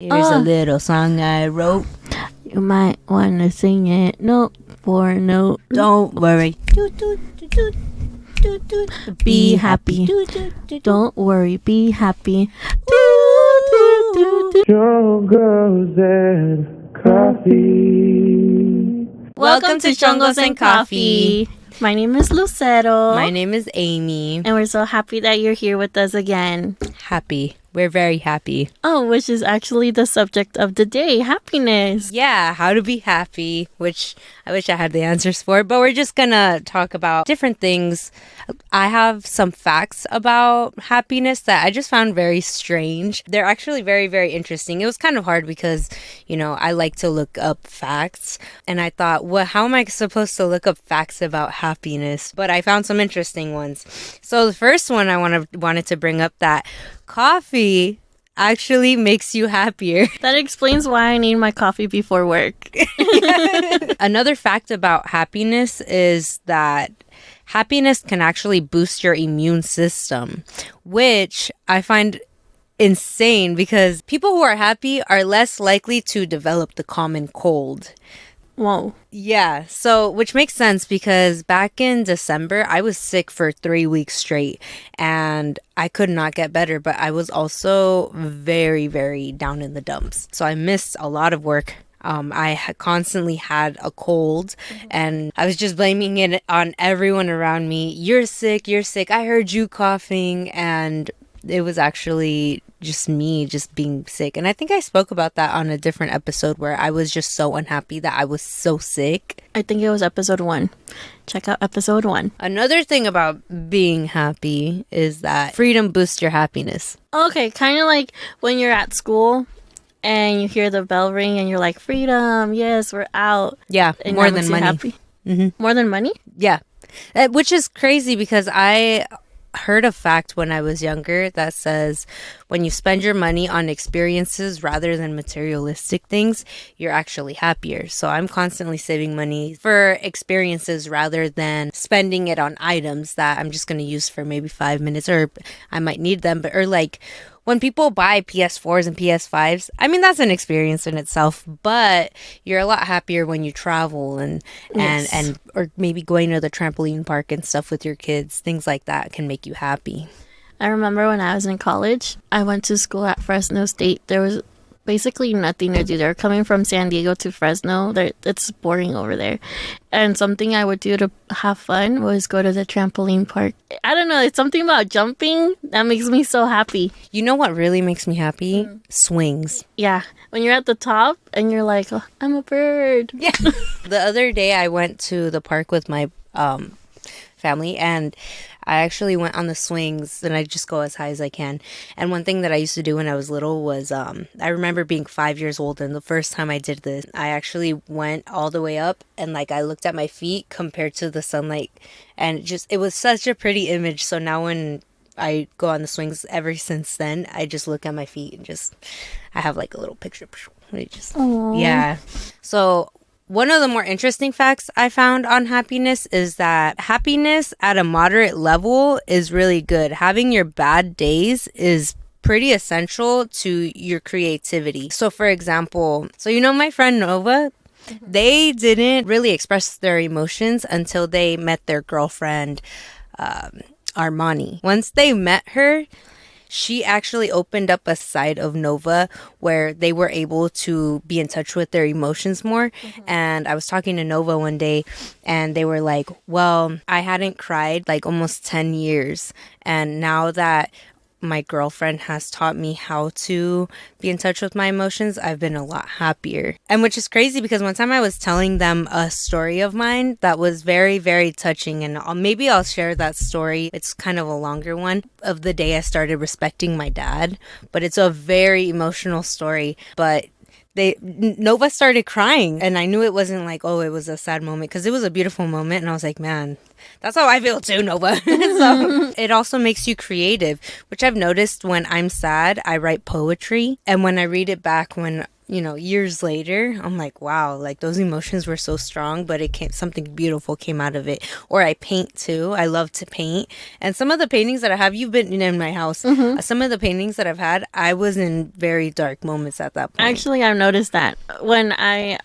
Here's a little song I wrote. You might want to sing it note for note. Don't worry. Be happy. Don't worry, be happy. Chongos and coffee. Welcome to Chongos and Coffee. My name is Lucero. My name is Amy. And we're so happy that you're here with us again. Happy. We're very happy. Oh, which is actually the subject of the day, happiness. Yeah, how to be happy, which I wish I had the answers for, but we're just gonna talk about different things. I have some facts about happiness that I just found very strange. They're actually very, very interesting. It was kind of hard because, I like to look up facts, and I thought, well, how am I supposed to look up facts about happiness? But I found some interesting ones. So the first one I wanted to bring up that coffee actually makes you happier. That explains why I need my coffee before work. Another fact about happiness is that happiness can actually boost your immune system, which I find insane because people who are happy are less likely to develop the common cold. Whoa. Yeah, so which makes sense because back in December, I was sick for 3 weeks straight and I could not get better, but I was also very, very down in the dumps. So I missed a lot of work. Constantly had a cold and I was just blaming it on everyone around me. You're sick. I heard you coughing, and it was actually just me just being sick. And I think I spoke about that on a different episode where I was just so unhappy that I was so sick. I think it was episode 1. Check out episode 1. Another thing about being happy is that freedom boosts your happiness. Okay, kind of like when you're at school and you hear the bell ring and you're like, freedom, yes, we're out. Yeah, and more than money. Happy. Mm-hmm. More than money? Yeah, which is crazy because I heard a fact when I was younger that says when you spend your money on experiences rather than materialistic things, you're actually happier. So I'm constantly saving money for experiences rather than spending it on items that I'm just going to use for maybe 5 minutes, or I might need them. Or like when people buy PS4s and PS5s, I mean, that's an experience in itself, but you're a lot happier when you travel and or maybe going to the trampoline park and stuff with your kids. Things like that can make you happy. I remember when I was in college, I went to school at Fresno State. There was basically nothing to do there. Coming from San Diego to Fresno, it's boring over there. And something I would do to have fun was go to the trampoline park. I don't know, it's something about jumping that makes me so happy. You know what really makes me happy? Swings. Yeah, when you're at the top and you're like, oh, I'm a bird. Yeah. The other day I went to the park with my family, and I actually went on the swings, and I just go as high as I can. And one thing that I used to do when I was little was I remember being 5 years old, and the first time I did this, I actually went all the way up and I looked at my feet compared to the sunlight, and it was such a pretty image. So now when I go on the swings, ever since then, I just look at my feet and I have a little picture. Yeah. So one of the more interesting facts I found on happiness is that happiness at a moderate level is really good. Having your bad days is pretty essential to your creativity. So for example, my friend Nova, they didn't really express their emotions until they met their girlfriend, Armani. Once they met her, she actually opened up a side of Nova where they were able to be in touch with their emotions more. And I was talking to Nova one day and they were like, well, I hadn't cried almost 10 years. And now that my girlfriend has taught me how to be in touch with my emotions, I've been a lot happier. And which is crazy because one time I was telling them a story of mine that was very, very touching, and maybe I'll share that story. It's kind of a longer one, of the day I started respecting my dad, but it's a very emotional story. But Nova started crying, and I knew it wasn't it was a sad moment, because it was a beautiful moment, and I was like, man, That's how I feel too, Nova. So it also makes you creative, which I've noticed when I'm sad, I write poetry. And when I read it back when, years later, I'm like, wow, like those emotions were so strong, but something beautiful came out of it. Or I paint too. I love to paint. And some of the paintings that I have, you've been in my house. Some of the paintings that I've had, I was in very dark moments at that point. Actually, I've noticed that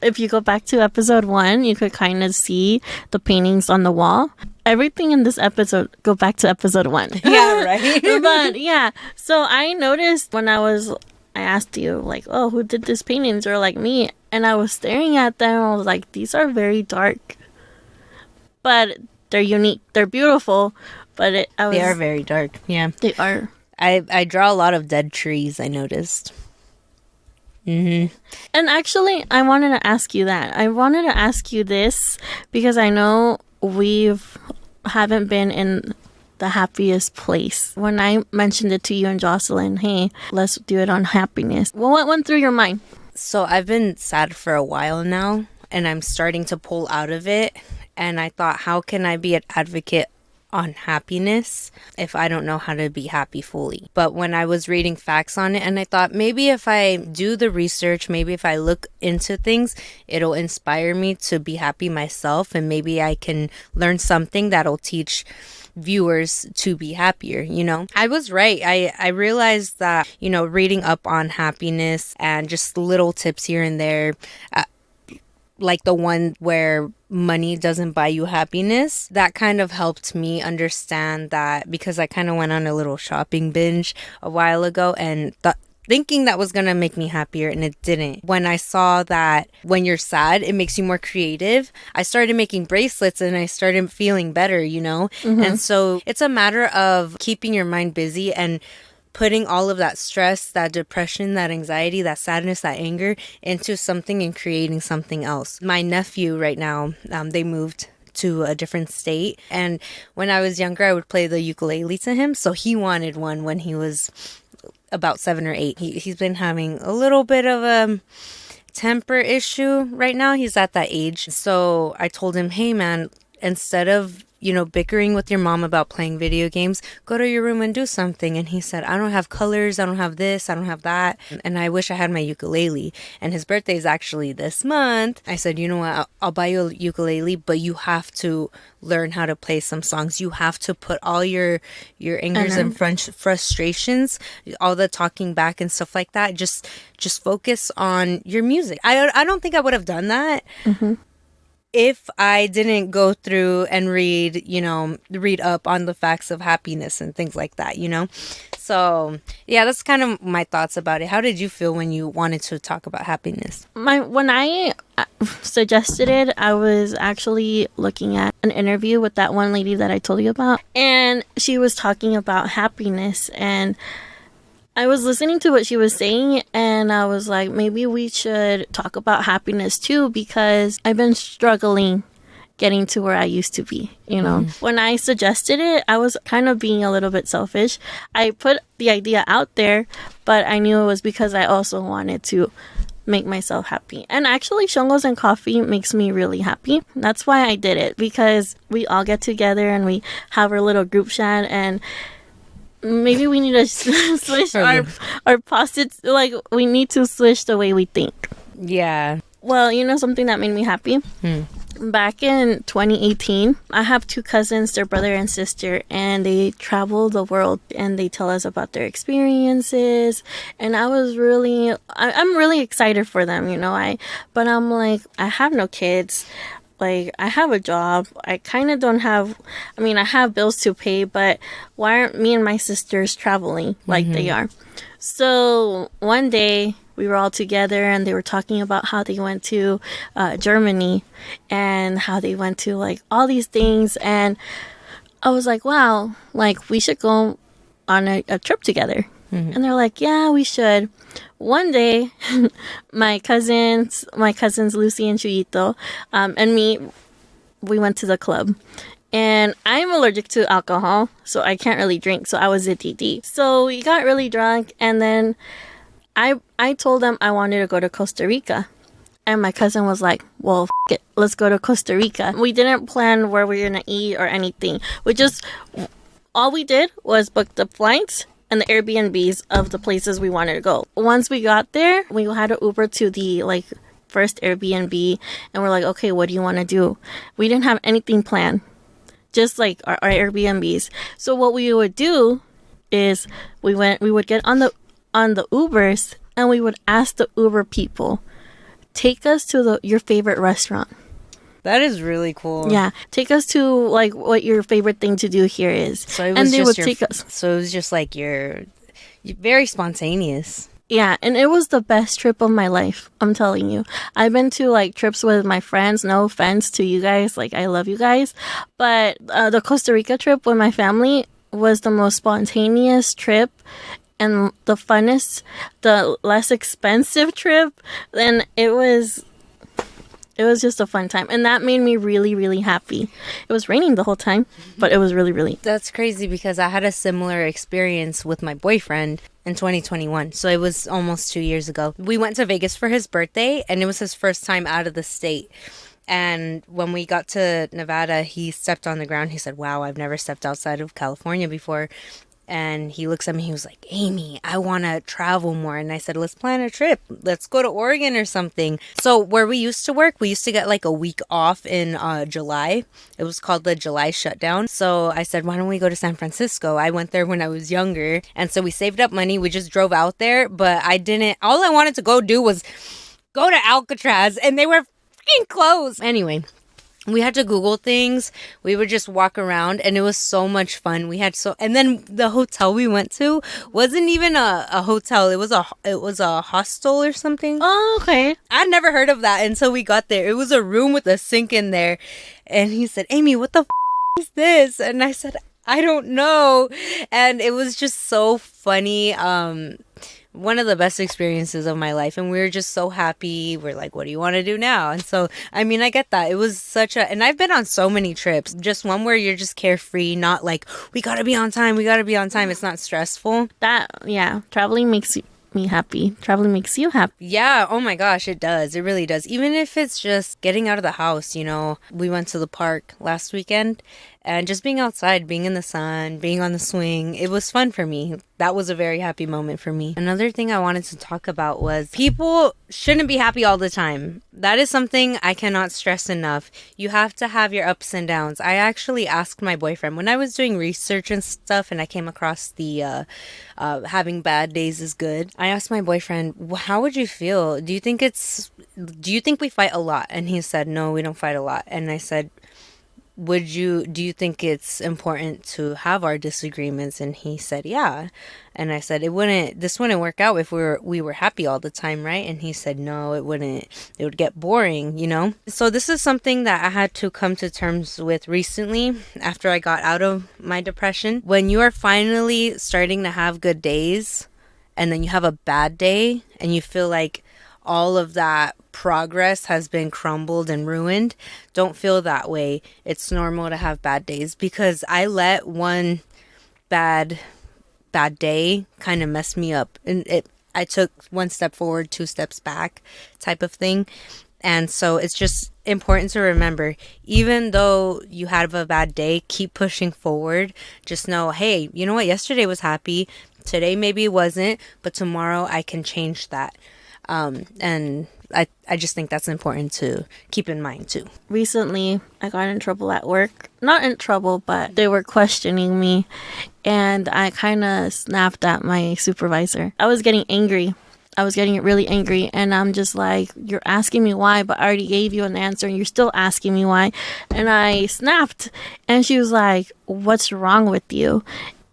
if you go back to episode 1, you could kind of see the paintings on the wall. Everything in this episode, go back to episode 1. Yeah, right? But yeah, so I noticed when I asked you, like, oh, who did these paintings? Or like me. And I was staring at them. I was like, these are very dark. But they're unique. They're beautiful. But they are very dark. Yeah. They are. I draw a lot of dead trees, I noticed. And actually, I wanted to ask you that. I wanted to ask you this because I know haven't been in the happiest place. When I mentioned it to you and Jocelyn, hey, let's do it on happiness. What went through your mind? So I've been sad for a while now, and I'm starting to pull out of it. And I thought, how can I be an advocate on happiness if I don't know how to be happy fully? But when I was reading facts on it, and I thought maybe if I do the research, maybe if I look into things, it'll inspire me to be happy myself, and maybe I can learn something that'll teach viewers to be happier. I was right. I realized that reading up on happiness and just little tips here and there, like the one where money doesn't buy you happiness, that kind of helped me understand that, because I kind of went on a little shopping binge a while ago and thinking that was going to make me happier, and it didn't. When I saw that when you're sad, it makes you more creative, I started making bracelets and I started feeling better, And so it's a matter of keeping your mind busy and putting all of that stress, that depression, that anxiety, that sadness, that anger into something and creating something else. My nephew right now, they moved to a different state. And when I was younger, I would play the ukulele to him. So he wanted one when he was about 7 or 8. He's been having a little bit of a temper issue right now. He's at that age. So I told him, hey man, instead of bickering with your mom about playing video games, go to your room and do something. And he said, I don't have colors, I don't have this, I don't have that, and I wish I had my ukulele. And his birthday is actually this month. I said, you know what, I'll buy you a ukulele, but you have to learn how to play some songs. You have to put all your angers and frustrations, all the talking back and stuff like that, just focus on your music. I don't think I would have done that if I didn't go through and read up on the facts of happiness and things like that, So, yeah, that's kind of my thoughts about it. How did you feel when you wanted to talk about happiness? When I suggested it, I was actually looking at an interview with that one lady that I told you about. And she was talking about happiness, and I was listening to what she was saying, and I was like, maybe we should talk about happiness too, because I've been struggling getting to where I used to be, When I suggested it, I was kind of being a little bit selfish. I put the idea out there, but I knew it was because I also wanted to make myself happy. And actually, Chongos and coffee makes me really happy. That's why I did it, because we all get together and we have our little group chat, and maybe we need to switch our posits. Like, we need to switch the way we think. Yeah. Well, something that made me happy? Back in 2018, I have 2 cousins, they're brother and sister, and they travel the world and they tell us about their experiences. And I'm really excited for them, but I'm like, I have no kids. Like, I have a job. I kind of don't have, I have bills to pay, but why aren't me and my sisters traveling like they are? So one day we were all together and they were talking about how they went to Germany and how they went to like all these things. And I was like, wow, like we should go on a trip together. And they're like, yeah, we should. One day, my cousins Lucy and Chuyito, and me, we went to the club. And I'm allergic to alcohol, so I can't really drink. So I was a DD. So we got really drunk, and then I told them I wanted to go to Costa Rica. And my cousin was like, well, it, let's go to Costa Rica. We didn't plan where we were going to eat or anything. All we did was book the flights and the Airbnbs of the places we wanted to go. Once we got there, we had to Uber to the first Airbnb, and we're like, okay, what do you want to do? We didn't have anything planned, just our Airbnbs. So what we would do is we would get on the Ubers, and we would ask the Uber people, take us to your favorite restaurant. That is really cool. Yeah, take us to what your favorite thing to do here is. So it was and they would take us. So it was just you're very spontaneous. Yeah, and it was the best trip of my life. I'm telling you. I've been to trips with my friends. No offense to you guys. I love you guys. But the Costa Rica trip with my family was the most spontaneous trip and the funnest, the less expensive trip. And it was just a fun time. And that made me really, really happy. It was raining the whole time, but it was really, really. That's crazy because I had a similar experience with my boyfriend in 2021. So it was almost 2 years ago. We went to Vegas for his birthday, and it was his first time out of the state. And when we got to Nevada, he stepped on the ground. He said, wow, I've never stepped outside of California before. And he looks at me, he was like, Amy, I want to travel more. And I said, let's plan a trip. Let's go to Oregon or something. So where we used to work, we used to get a week off in July. It was called the July shutdown. So I said, why don't we go to San Francisco? I went there when I was younger. And so we saved up money. We just drove out there. But all I wanted to go do was go to Alcatraz. And they were freaking closed. Anyway. We had to Google things. We would just walk around, and it was so much fun. And then the hotel we went to wasn't even a hotel. It was a hostel or something. Oh, okay. I'd never heard of that until we got there. It was a room with a sink in there, and he said, Amy, what the is this? And I said, I don't know. And it was just so funny. One of the best experiences of my life, and we were just so happy. We're like, what do you want to do now? And so, I mean, I get that. It was and I've been on so many trips, just one where you're just carefree, not we gotta be on time. It's not stressful. Traveling makes me happy. Traveling makes you happy. Yeah, oh my gosh, it does. It really does. Even if it's just getting out of the house, we went to the park last weekend, and just being outside, being in the sun, being on the swing, it was fun for me. That was a very happy moment for me. Another thing I wanted to talk about was people shouldn't be happy all the time. That is something I cannot stress enough. You have to have your ups and downs. I actually asked my boyfriend when I was doing research and stuff, and I came across the having bad days is good. I asked my boyfriend, how would you feel? Do you think we fight a lot? And he said, no, we don't fight a lot. And I said, do you think it's important to have our disagreements? And he said, yeah. And I said, this wouldn't work out if we were happy all the time, right? And he said, no, it wouldn't. It would get boring, So this is something that I had to come to terms with recently after I got out of my depression. When you are finally starting to have good days, and then you have a bad day, and you feel like all of that progress has been crumbled and ruined, don't feel that way. It's normal to have bad days, because I let one bad day kind of mess me up, and I took one step forward, two steps back type of thing. And so it's just important to remember, even though you have a bad day, keep pushing forward. Just know, hey, you know what? Yesterday was happy. Today maybe it wasn't, but tomorrow I can change that. And I just think that's important to keep in mind too. Recently, I got in trouble at work. Not in trouble, but they were questioning me, and I kind of snapped at my supervisor. I was getting angry. I was getting really angry, and I'm just like, you're asking me why, but I already gave you an answer, and you're still asking me why. And I snapped, and she was like, what's wrong with you?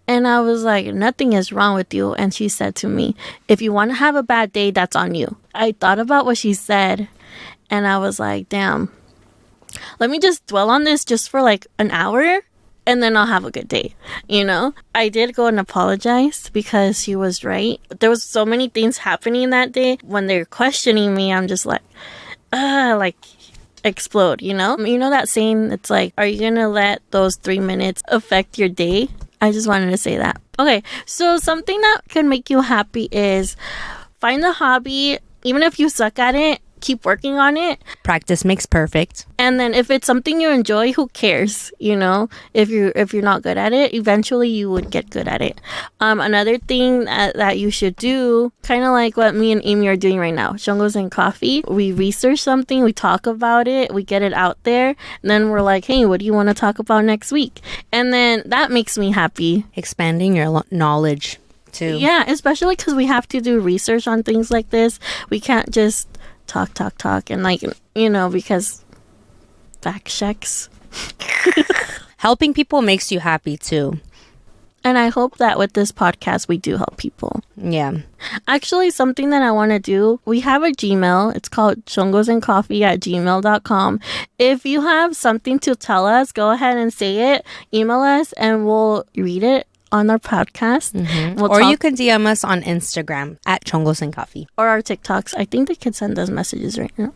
And I was like, nothing is wrong with you. And she said to me, if you want to have a bad day, that's on you. I thought about what she said, and I was like, damn, let me just dwell on this just for an hour, and then I'll have a good day. I did go and apologize because she was right. There was so many things happening that day. When they're questioning me, I'm just explode, that saying, it's like, are you gonna let those 3 minutes affect your day? I just wanted to say that. Okay, so something that can make you happy is find a hobby. Even if you suck at it, keep working on it. Practice makes perfect. And then if it's something you enjoy, who cares? If you're not good at it, eventually you would get good at it. Another thing that you should do, kind of like what me and Amy are doing right now, Chongos and Coffee. We research something, we talk about it, we get it out there, and then we're like, hey, what do you want to talk about next week? And then that makes me happy. Expanding your knowledge too. Yeah, especially because we have to do research on things like this. We can't just talk and because fact checks. Helping people makes you happy too. And I hope that with this podcast we do help people. Yeah. Actually, something that I want to do, we have a Gmail. It's called chongosandcoffee@gmail.com. If you have something to tell us, go ahead and say it. Email us and we'll read it on our podcast. Or you can DM us on Instagram at Chongos and Coffee. Or our TikToks. I think they can send us messages right now.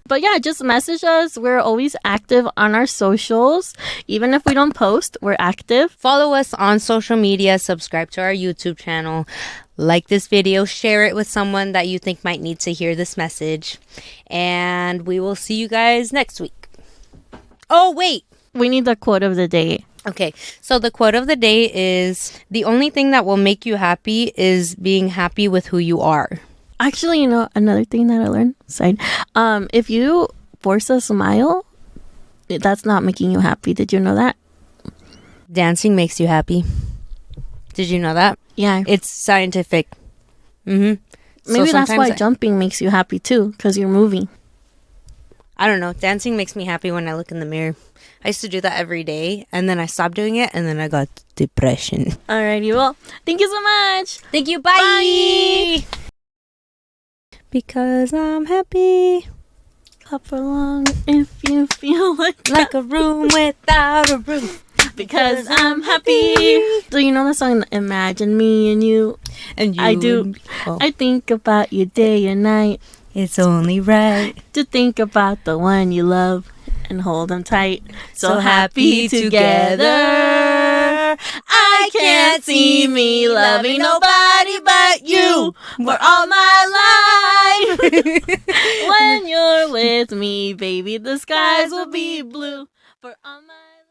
But yeah, just message us. We're always active on our socials. Even if we don't post, we're active. Follow us on social media. Subscribe to our YouTube channel. Like this video. Share it with someone that you think might need to hear this message. And we will see you guys next week. Oh, wait. We need the quote of the day. Okay, so the quote of the day is, the only thing that will make you happy is being happy with who you are. Actually, another thing that I learned, if you force a smile, that's not making you happy. Did you know that? Dancing makes you happy. Did you know that? Yeah. It's scientific. Maybe that's why jumping makes you happy too, because you're moving. I don't know. Dancing makes me happy when I look in the mirror. I used to do that every day, and then I stopped doing it, and then I got depression. Alrighty, well, thank you so much. Thank you. Bye. Because I'm happy. Clap along if you feel like a room without a roof. Because I'm happy. Do you know the song Imagine Me and You? And you. I do. I think about you day and night. It's only right to think about the one you love and hold them tight. So happy together. I can't see me loving nobody but you for all my life. When you're with me, baby, the skies will be blue for all my life.